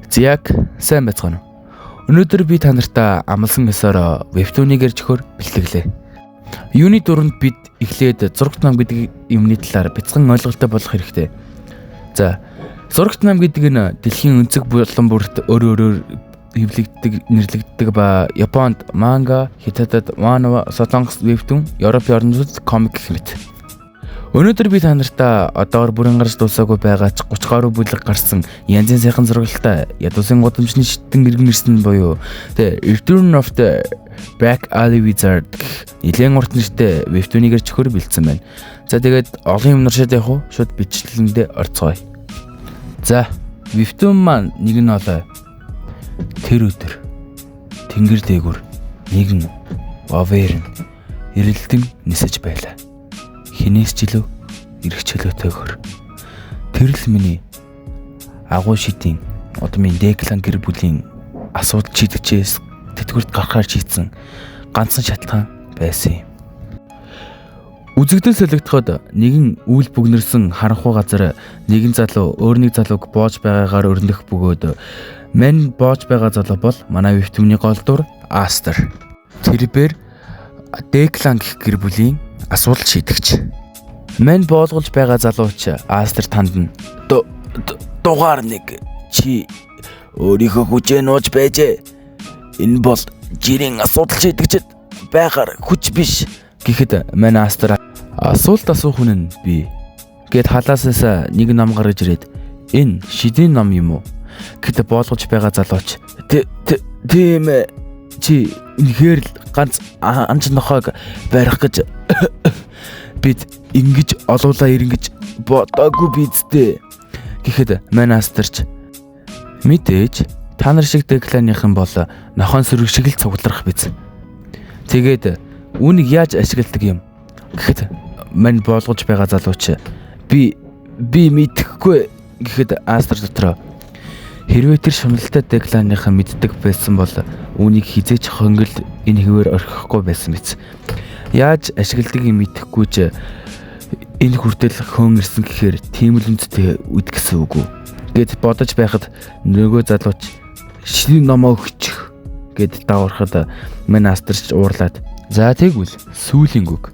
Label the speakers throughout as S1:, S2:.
S1: Зяг сайн байцгаана уу? Өнөөдөр би та нартай амлсан ёсоор вебтууныг ярьж өгөхөөр бэлтгэлээ. Юуны дуранд бид эхлээд зурагт нам гэдэг юмны талаар бяцхан ойлголттой болох хэрэгтэй. За, зурагт нам гэдэг нь дэлхийн өнцөг булан бүрт өөрөөр хэвлэгддэг, нэрлэгддэг ба Японд манга, Хятадд манхва, Солонгос вебтун, Европын орнуудад комик гэх мэт. Өнөөдөр би та нартай одоогор бүрэн гарч дуусаагүй байгаа 30 гаруй бүлэг гарсан янзын сайхан зурагтай ядуусын гудамжны шиттэн иргэн ирсэн буюу The Return of the Black Alley Wizard нэлээд урт нэртэй вебтууныг ярьж өгөхөөр бэлдсэн байна. За тэгээд олон юм наршаад явах уу? Шууд бичлэгэндээ орцгоё. За, вебтуун маань нэг нь олоо. Тэр өдөр тэнгэр дээгүр нэгэн Ваверн эрэлтэн нисэж байлаа. Хинээс ч илүү эрх чөлөөтэйгөр. Тэр л миний агуу шидийн удмын Деклан гэр бүлийн асуудал шийдэгчээс тэтгэврт гарахаар шийдсэн ганцхан шалтгаан байсан юм. Үзэгдэл солигдоход нэгэн үйл бүгнэрсэн харанхуй газар нэгэн залуу өөр нэг залууг боож байгаагаар өрнөх бөгөөд мань боож байгаа залуу бол манай вебтуны голдуур Астер. Тэрээр Деклан гэх гэр бүлийн асуудал шийдэгч. Мань боолгуулж байгаа залууч Астер танд дугаар нэг чи өөрийнхөө хүчээ нууж байжээ. Энэ бол жирийн асуудал шийдэгчд байхаар хүч биш гэхэд мань Астер асуулт асуух хүн нь би гэд халаасаас нэг ном гаргаж ирээд энэ шидийн ном юм уу гэд боолгож байгаа залууч тийм ээ чи үнэхээр л ганц анч нохойг барих гэж бид ингэж олуулаа ирэнгэж бодоогүй бидтэй гэхэд мань Астерч мэдээж та нар шиг Декланыхан бол нохон сөрөг шиг л цугларах биз. Тэгээд үүнийг яаж ашигладаг юм гэхэд мань боолгож байгаа залууч би мэдэхгүй гэхэд Астер дотроо хэрвээ тэр шуналтай Декланыхан мэддэг байсан бол үүнийг хизээч хонгол энэ хэвээр орхихгүй байсан биз. Яаж ашигладаг юм мэдэхгүй ч энэ хүртэл хөөн ирсэн гэхээр тийм л үнэтэй үд гэсэн үг үү гэд бодож байхад нөгөө залууч шинэ номоо өгчих гэд даурахад мань Астерч уурлаад за тэгвэл сүүлийн үг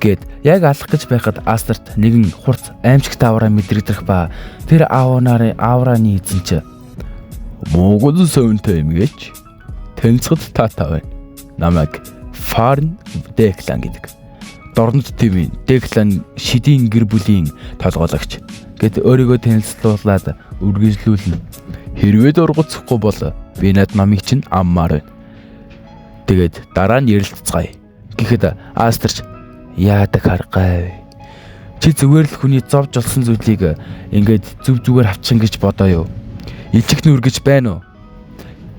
S1: гэд яг алах гэж байхад Астерт нэгэн хурц аимшигт авраа мэдрэгдэх ба тэр аврааны эзэн ч Монгол сөөнтэй юм гэж тэнцэд татаа байна. Намайг Фарн Деклан гэдэг. Дорнод төвийн Деклан шидийн гэр бүлийн толгойлогч гэд өөрийгөө танилцуулаад үргэлжлүүлнэ. Хэрвээ дургуцахгүй бол би над намыг чинь аммаар байна. Тэгээд дараа нь ярилцгаая гэхэд Астерч яадаг харгай. Чи зүгээр л хүний зовж олсон зүйлийг ингээд зүгээр авчихна гэж бодоо юу? Илжих нүргэж байна уу?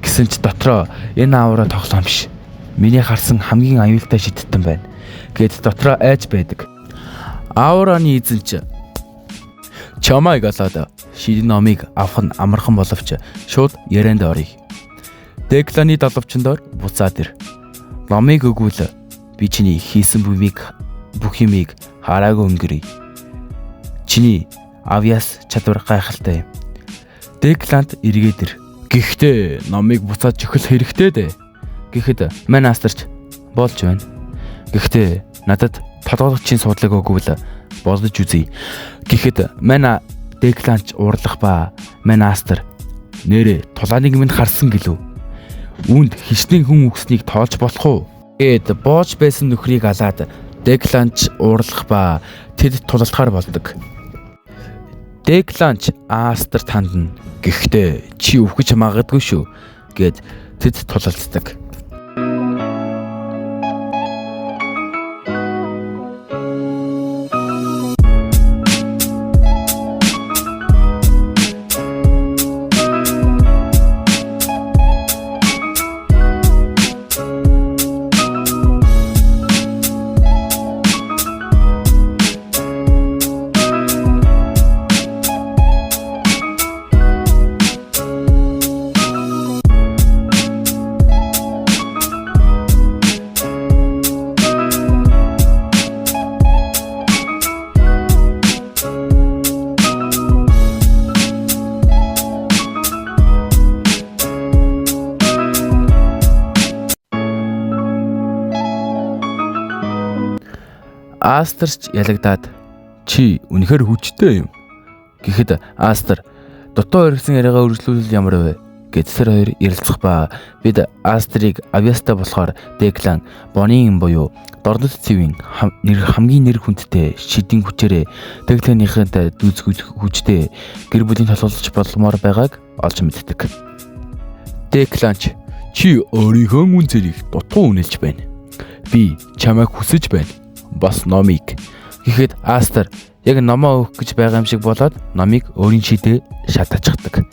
S1: Гэсэн ч дотроо энэ авраа тоглоом биш. Миний харсан хамгийн аюултай шидтэн байна. Гэт дотроо айж байдаг. Аврааны эзэн ч чамайг олоод шидийн номыг авах нь амархан боловч шууд ярианд оръё. Декланы доловчон доор буцаад ир. Номыг өгвөл би чиний хийсэн бүх юмыг хараагүй өнгөрье. Чиний авьяас чадвар гайхалтай юм. Декланд эргээд ир. Гэхдээ номыг буцаад чихэл хэрэгтэй дээ. Гэхэд мань Астерч болж байна. Гэхдээ надад толгойлогчийн судлаг өгвөл бодож үзье. Гэхэд мань Декланч уурлах ба мань Астер нэрээ тулааныг минь харсан гэлүү. Үүнд хичнээн хүн үгснийг тоолж болох уу? Гэд боож байсан нөхрийг алаад Декланч уурлах ба тэд тулалдахаар болдог. Декланч Астер танд гэхдээ чи өвгөж магадгүй шүү гэд тэд тулалддаг. Астерч ялагдаад чи үнэхээр хүчтэй юм гэхэд Астер дутуу өргөсөн яриагаа үргэлжлүүл ямар вэ гэд тэр хоёр ярилцах ба бид Астерийг авьяастай болохоор Деклан Бонийн буюу Дорнод цэвийн хамгийн нэр хүндтэй шидийн хүчээрээ Декланийнхэнтэй дүүцгүүлэх хүчтэй гэр бүлийн толгойлж болмоор байгааг олж мэддэг. Декланч чи өөрийнхөө үн цэрийг дутуу үнэлж байна. Би чамайг хүсэж байна. Бас номыг гэхэд Астер яг номоо өгөх гэж байгаа юм шиг болоод номыг өөрийн шидээ шатаачдаг.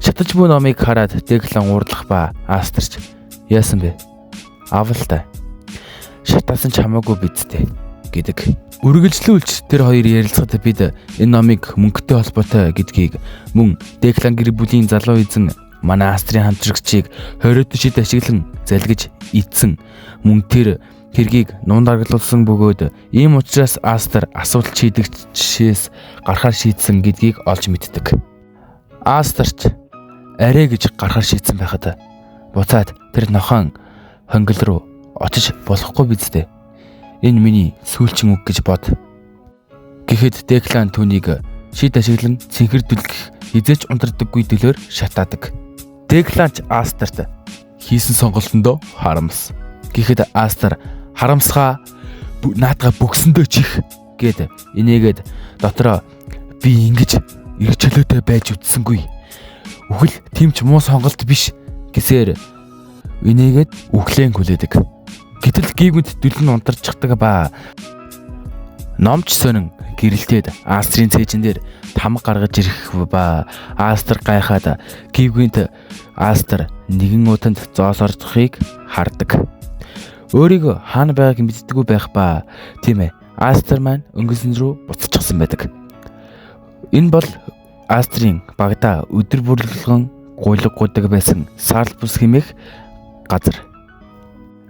S1: Шатаж буй номыг хараад Деклан уурлах ба Астерч яасан бэ? Авалтай. Шатаасан ч хамаагүй бидтэй гэдэг. Үргэлжлүүлж тэр хоёр ярилцахад бид энэ номыг мөнгөтэй холбоотой гэдгийг мөн Деклан гэр бүлийн залуу эзэн манай Астрийн хамтрагчийг 20 шид ашиглан залгиж идсэн мөн тэр хэргийг нуун даргалуулсан бөгөөд ийм учраас Астер асуулт шийдэгчээс гарахаар шийдсэн гэдгийг олж мэддэг. Астерч арай гэж гарахаар шийдсэн байхад буцаад тэр нохон хонгил руу очиж болохгүй биз дээ. Энэ миний сүүлчийн үг гэж бод. Гэхэд Деклан түүнийг шид ашиглан цэнхэрдүүлэх хизээч унтардаггүй төлөөр шатаадаг. Декланч Астерт хийсэн сонголтондоо харамс. Гэхэд Астер харамсгаа наадгаа бүгсэндөө чих гэд инээгээд дотроо би ингэж эрг чөлөөтэй байж үтсэнгүй. Үхэл тимч муу сонголт биш гэсээр инээгээд үхлэн хүлээдэг. Гэтэл гівгэнт дүлэн унтарчдаг ба номч сонин гэрэлтээд Астрийн цээжин дээр тамга гаргаж ирэх ба Астер гайхаад гівгэнт Астер нэгэн уданд зоос ордохыг хардаг. Өөрийгөө хаана байгааг мэддэггүй байх ба тийм ээ Астер маань өнгөрсөн рүү буцчихсан байдаг. Энэ бол Астрийн багада өдөр бүрэлдэхүүн гуйлгуудаг байсан саарл бус хэмээх газар.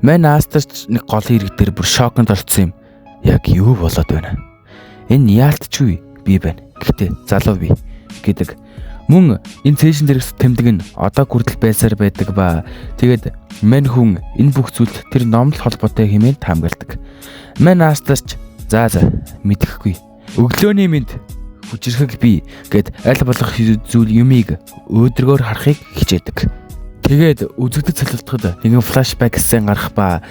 S1: Мэн Астерч нэг гол хэрэг дээр бүр шоконд орцсон юм. Яг юу болоод байна? Энэ яалтчгүй би байна. Гэхдээ залуу би гэдэг. Мөн энэ цээжин дээрс тэмдэг нь одоо хүртэл байсаар байдаг ба тэгээд мэн хүн энэ бүх зүйлд тэр номлол холбоотой хэмээн таамагладаг. Мэн Астерч за мэдэхгүй. Өглөөний мэд хүчрхэг би гэд аль болох зүйл юмыг өөдрөгөөр харахыг хичээдэг. Тэгээд үзэгдэж цалилтахад нэгэн флашбэк гэсэн гарах ба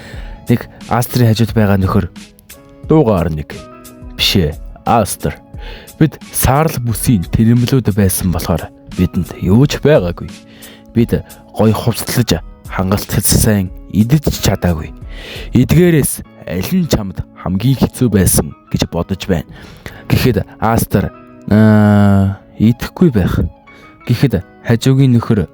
S1: нэг Астрийн хажууд байгаа нөхөр дуугаар нэг бишээ Астер бид саарл бүсийн тэрэмлүүд байсан болохоор бидэнд юу ч байгаагүй. Бид гоё хувцлаж хангалттай сайн идэж чадаагүй. Эдгээрээс аль нь чамд хамгийн хэцүү байсан гэж бодож байна. Гэхэд Астер идэхгүй байх. Гэхэд хажуугийн нөхөр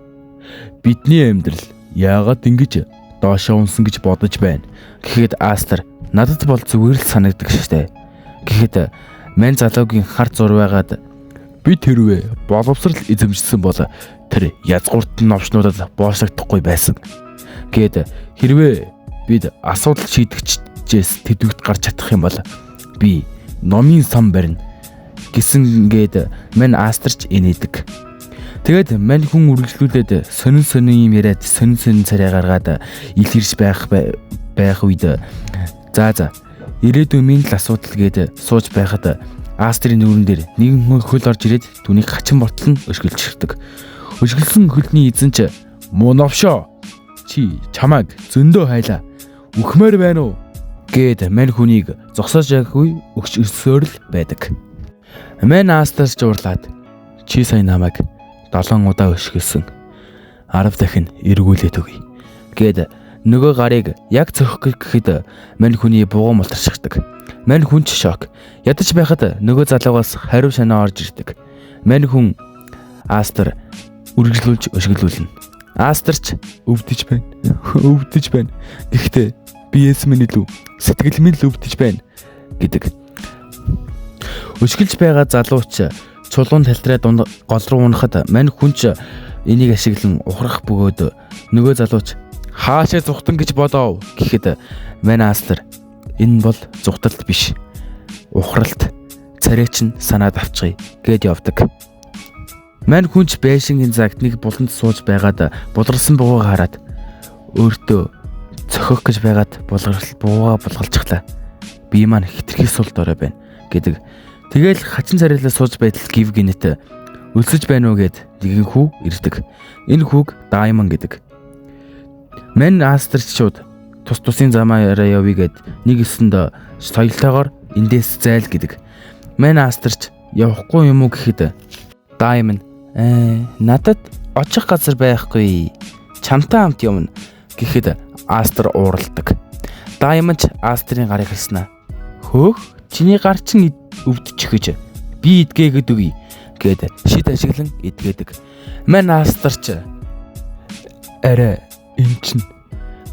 S1: бидний амьдрал яагаад ингэж доошоо унсан гэж бодож байна. Гэхэд Астер надад бол зүгээр л санагддаг шээ. Гэхэд мэн залуугийн хар зур байгаад бид хэрвээ боловсрал эзэмшсэн бол тэр язгууртан новчнуудад боослогдохгүй байсан. Гэд хэрвээ бид асуудал шийдэгчээс тэдвэгт гарч чадах юм бол би номын сан барина гэсэн гээд мэн Астерч инээдэг. Тэгээд мань хүн үргэлжлүүлээд сонин юм яриад сонин царай гаргаад илэрч байх үед за ирээдүйн л асуудал гээд сууж байхад Астрийн нүүрэн дээр нэгэн хөл орж ирээд түүнийг хачин бортол нь өшгөлчихдөг. Өшгөлсөн хөлний эзэн ч муу новшоо чи чамайг зөндөө хайлаа үхмээр байна уу гээд мань хүнийг зогсоож байгаагүй өгч өсөөр л байдаг. Мэн Астерч уурлаад чи сая намайг 7 удаа өшгөлсөн 10 дахин эргүүлээд өгье гээд нөгөө гарыг яг цохих гэхэд мань хүний бугуун мултарчихдаг. Мань хүн ч шок. Ядаж байхад нөгөө залуугаас хариу санаа орж ирдэг. Мань хүн Астер үргэлжлүүлж өшгөлүүлнэ. Астерч өвдөж байна. Өвдөж байна. Гэхдээ биес минь илүү сэтгэл минь л өвдөж байна гэдэг. Өшгөлж байгаа залууч чулуун талтраа гол руу унахад мань хүн ч энийг ашиглан ухрах бөгөөд нөгөө залууч хаашаа зүхтэн гэж бодов гэхэд мань Астер энэ бол зүхталт биш. Ухралт царайч нь санаад авчихъя гэд явдаг. Мань хүнч байшингийн загт нэг буланд сууж байгаад булгарсан буугаа хараад өөртөө цохих гэж байгаад буугаа булгалчихлаа. Би маань хитрхи сул дорой байна гэдэг. Тэгэл хачин царайлаа сууж байтал гів гинэт өлсөж байна уу гэд нэгэн хүү ирдэг. Энэ хүүг Diamond гэдэг. Мэн Астер шууд тус тусын замаараа явъя гэд нэг өсөнд соёлтойгоор эндээс зайл гэдэг. Мэн Астерч явахгүй юм уу гэхэд Diamond надад очих газар байхгүй. Чамтай хамт явна гэхэд Астер уурладаг. Diamond Астерийн гарыг хэлснэ. Хөөх, чиний гар чин өвдөж гэж би идгээгээд үгүй гэд шид ашиглан идгээдэг. Мэн Астерч арай энэ чин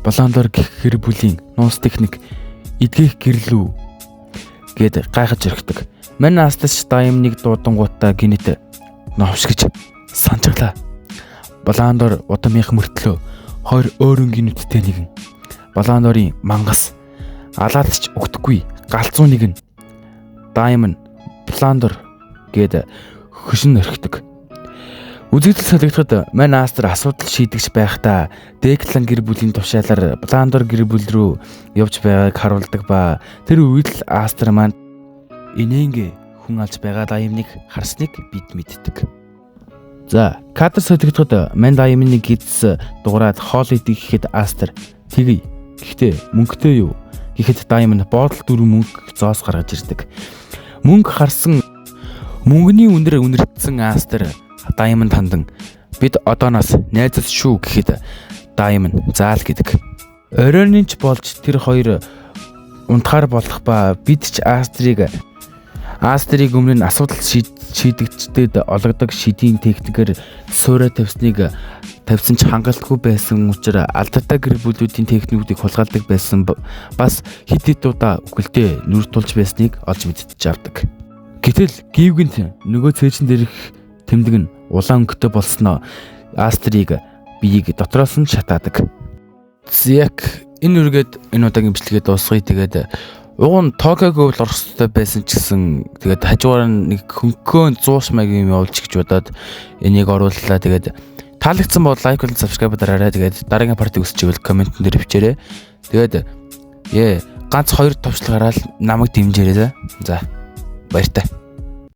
S1: Баландор гэх гэр бүлийн нуус техник идгээх гэрлүү гэд гайхаж өрхдөг. Мэн Астерч Diamond-ыг дуудангуудаа гинэт новш гэж санджглаа. Баландор удамынх мөртлөө хоёр өөрөнгө нүдтэй нэгэн. Баландорын мангас алаадч өгдөггүй галзуу нэгэн. Diamond Баландор гэд хөшин орхидог. Үзэгдэл солигдоход Мэн Астер асуудал шийдэгч байхдаа Деклан гэр бүлийн тушаалаар Баландор гэр бүл рүү явж байгааг харуулдаг ба тэр үед л Астер маань инээнгэ хүн алж байгаа Diamond-ыг харсныг бид мэддэг. За, кадр солигдоход Мэн Diamond-ыг гидс дуурайд хоол идэх гэхэд Астер тэгье. Гэхдээ мөнгөтэй юу гэхэд Diamond боодол 4 мөнгө зоос гаргаж ирдэг. Мөнгө харсан мөнгөний үнэртсэн Астер Diamond хандан бид одооноос найзас шүү гэхэд Diamond заал гэдэг. Оройнч болж тэр хоёр унтахаар болох ба бид ч Астерийг өмнө нь асуудал шийдэгчдэд олгодог шидийн техникээр суурай тавьсан ч хангалтгүй байсан учраас алдаатай гэр бүлүүдийн техникүүдийг хулгайлдаг байсан бас хэд хэд удаа үхэлдээ нүр тулж байсныг олж мэддэж авдаг. Гэтэл гівгэнт нөгөө цээжин дээрх тэмдэг нь улаан өнгөтэй болсноо Астерийг биеийг дотроос нь шатаадаг. Яг энэ үргээд энэ удаагийн бичлэгээ дуусгая. Тэгээд уг нь Токиогоо орох хэрэгтэй байсан ч гэсэн тэгээд хажуугаар нэг хөнгөн 100 маягийн юм явуулж гэж бодоод энийг орууллаа. Тэгээд таалагдсан бол лайк болон subscribe дараарай. Тэгээд дараагийн парти үсч ивэл коммент дээр бичээрэй. Тэгээд ганц 2 товчлог гараад намайг дэмжээрэй. За баяртай.